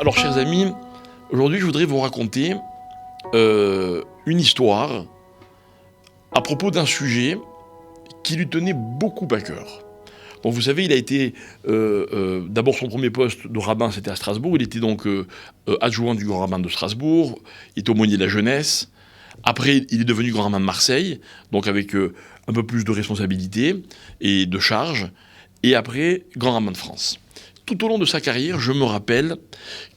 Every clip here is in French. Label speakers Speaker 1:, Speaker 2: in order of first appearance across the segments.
Speaker 1: Alors, chers amis, aujourd'hui, je voudrais vous raconter une histoire à propos d'un sujet qui lui tenait beaucoup à cœur. Donc, vous savez, il a été d'abord son premier poste de rabbin, c'était à Strasbourg. Il était donc adjoint du grand rabbin de Strasbourg. Il était aumônier de la jeunesse. Après, il est devenu grand rabbin de Marseille, donc avec un peu plus de responsabilités et de charges. Et après, grand rabbin de France. Tout au long de sa carrière, je me rappelle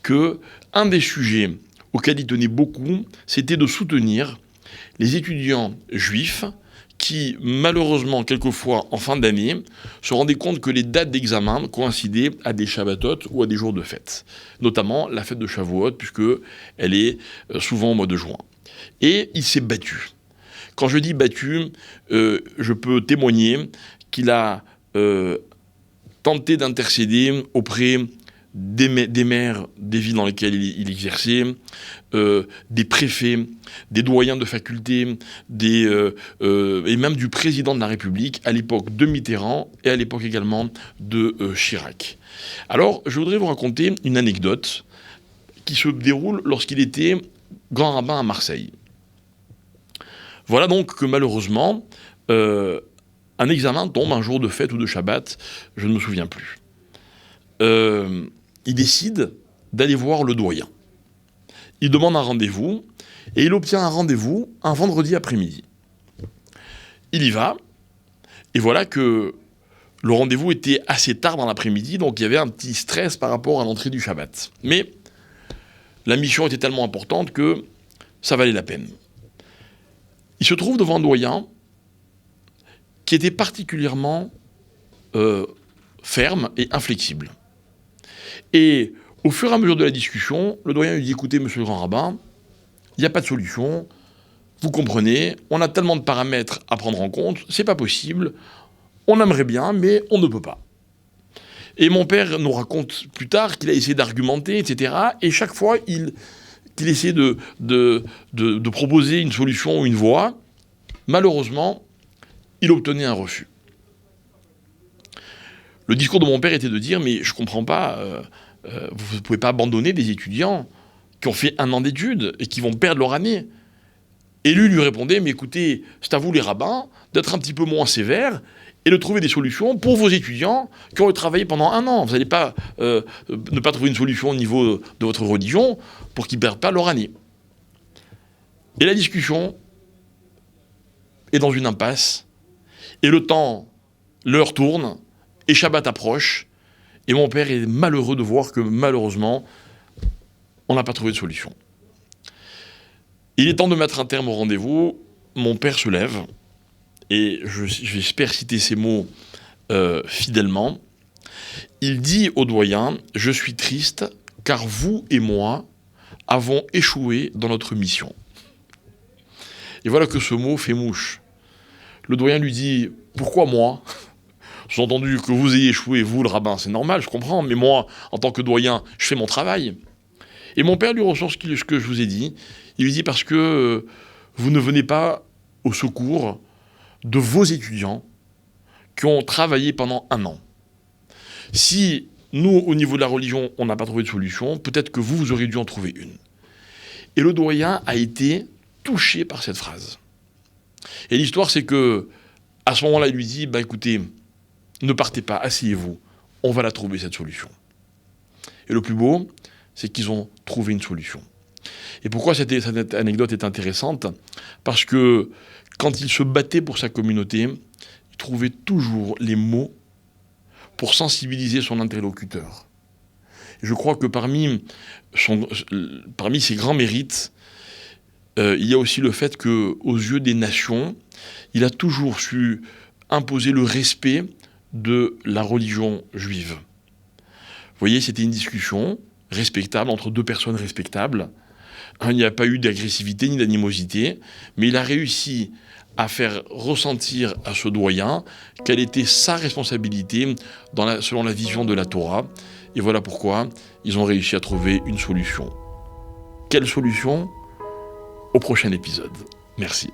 Speaker 1: que un des sujets auxquels il tenait beaucoup, c'était de soutenir les étudiants juifs qui, malheureusement, quelquefois, en fin d'année, se rendaient compte que les dates d'examen coïncidaient à des Shabbatot ou à des jours de fête. Notamment la fête de Shavuot, puisqu'elle est souvent au mois de juin. Et il s'est battu. Quand je dis battu, je peux témoigner qu'il a tenté d'intercéder auprès des maires des villes dans lesquelles il exerçait, des préfets, des doyens de faculté, et même du président de la République, à l'époque de Mitterrand et à l'époque également de Chirac. Alors, je voudrais vous raconter une anecdote qui se déroule lorsqu'il était grand rabbin à Marseille. Voilà donc que malheureusement, un examen tombe un jour de fête ou de Shabbat, je ne me souviens plus. Il décide d'aller voir le doyen. Il demande un rendez-vous et il obtient un rendez-vous un vendredi après-midi. Il y va et voilà que le rendez-vous était assez tard dans l'après-midi, donc il y avait un petit stress par rapport à l'entrée du Shabbat. Mais la mission était tellement importante que ça valait la peine. Il se trouve devant un doyen qui était particulièrement ferme et inflexible. Et au fur et à mesure de la discussion, le doyen lui dit « Écoutez, monsieur le grand rabbin, il n'y a pas de solution, vous comprenez, on a tellement de paramètres à prendre en compte, c'est pas possible, on aimerait bien, mais on ne peut pas. » Et mon père nous raconte plus tard qu'il a essayé d'argumenter, etc. Et chaque fois qu'il essayait de proposer une solution ou une voie, malheureusement, il obtenait un refus. Le discours de mon père était de dire « Mais je comprends pas, vous ne pouvez pas abandonner des étudiants qui ont fait 1 an d'études et qui vont perdre leur année. » Et lui répondait « Mais écoutez, c'est à vous les rabbins d'être un petit peu moins sévères et de trouver des solutions pour vos étudiants qui ont travaillé pendant 1 an. Vous n'allez pas ne pas trouver une solution au niveau de votre religion pour qu'ils ne perdent pas leur année. » Et la discussion est dans une impasse. Et l'heure tourne, et Shabbat approche, et mon père est malheureux de voir que malheureusement, on n'a pas trouvé de solution. Il est temps de mettre un terme au rendez-vous, mon père se lève, et j'espère citer ces mots fidèlement. Il dit au doyen « Je suis triste, car vous et moi avons échoué dans notre mission. » Et voilà que ce mot fait mouche. Le doyen lui dit « Pourquoi moi ? J'ai entendu que vous ayez échoué, vous le rabbin, c'est normal, je comprends, mais moi, en tant que doyen, je fais mon travail. » Et mon père lui ressort ce que je vous ai dit. Il lui dit « Parce que vous ne venez pas au secours de vos étudiants qui ont travaillé pendant 1 an. Si nous, au niveau de la religion, on n'a pas trouvé de solution, peut-être que vous auriez dû en trouver une. » Et le doyen a été touché par cette phrase. Et l'histoire, c'est que, à ce moment-là, il lui dit, écoutez, ne partez pas, asseyez-vous, on va la trouver, cette solution. Et le plus beau, c'est qu'ils ont trouvé une solution. Et pourquoi cette anecdote est intéressante ? Parce que, quand il se battait pour sa communauté, il trouvait toujours les mots pour sensibiliser son interlocuteur. Et je crois que parmi ses grands mérites, il y a aussi le fait qu'aux yeux des nations, il a toujours su imposer le respect de la religion juive. Vous voyez, c'était une discussion respectable entre 2 personnes respectables. Il n'y a pas eu d'agressivité ni d'animosité, mais il a réussi à faire ressentir à ce doyen quelle était sa responsabilité selon la vision de la Torah. Et voilà pourquoi ils ont réussi à trouver une solution. Quelle solution ? Au prochain épisode. Merci.